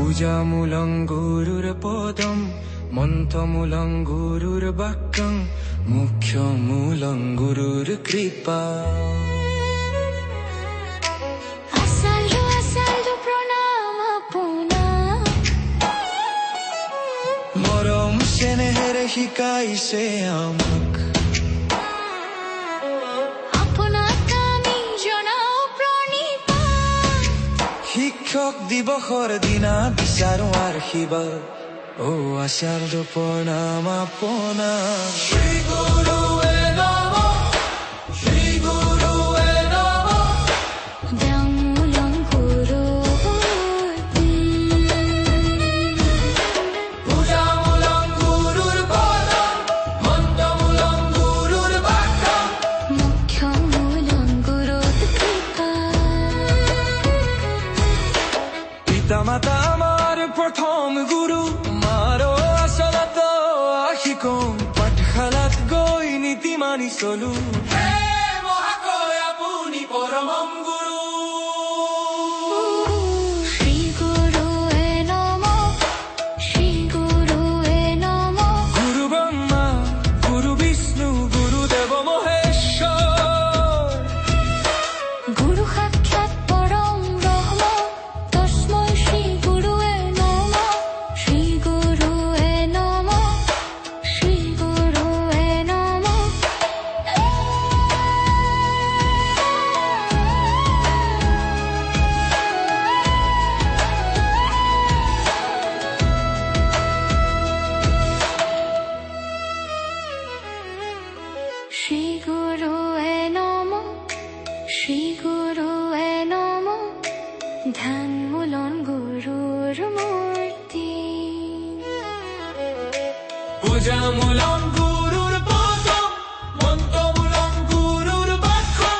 পূজামূলং গুরুর পদম মন্ত্রমূলং গুরুর বাক্যং মুখ্যমূলং গুরুর কৃপা। আসালু প্রণাম আপনার, মরম স্নেহের শিকাইছে আমাক। আপোনাক আমি জনাও প্ৰণিপাত। শিক্ষক দিৱসৰ দিনা বিচাৰো আশীৰ্বাদ। ও আচাৰ্য প্ৰণাম আপোনাক। শ্ৰী গুৰুৱে নমঃ, শ্ৰী গুৰুৱে নমঃ। ব্যাঙমূলং গুৰুমূৰ্তি, পূজামূলং গুৰুৰ পদম মন্ত্ৰমূলং গুৰুৰ বাক্যং মুখ্যমূলং গুৰুৰ কৃপা। পিতা মাতা আমার প্রথম গুরু, মারো আসলত আশিকম পাঠশালাত গৈ নীতি মানি চলো। হে মহাশয় আপুনি পৰমম গুৰু। শ্ৰী গুৰুৱে নমঃ, শ্ৰী গুৰুৱে নমঃ। গুৰু ব্ৰহ্মা গুৰু বিষ্ণু গুৰুদেব মহেশ্বৰ। গুৰু সাক্ষাৎ পৰম ব্ৰহ্ম, তস্मै শ্ৰী গুৰুৱে নমঃ। শ্ৰী গুৰুৱে নমঃ, শ্ৰী গুৰুৱে নমঃ। শ্ৰী গুৰুৱে নমঃ, শ্ৰী গুৰুৱে নমঃ। ধ্যানমূলন গুৰুৰ মূৰ্তি, পূজামূলং গুৰুৰ পদম মন্ত্ৰমূলং গুৰুৰ বাক্যং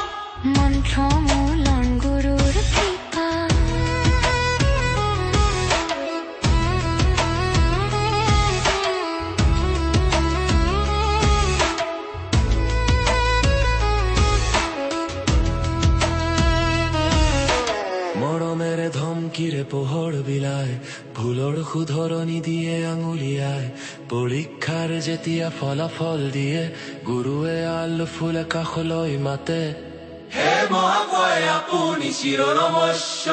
মন্ত্ৰমূলন গুৰুৰ কৃপা। মৰমেৰে ধমকিৰে পোহৰ বিলায়, ভুলৰ শুধৰণি দিয়ে আঙুলিয়াই। পৰীক্ষাৰ যেতিয়া ফলাফল দিয়ে, গুৰুৱে আল ফুলে কাষলৈ মাতে। হে মহাশয় আপুনি চিৰ নমস্য।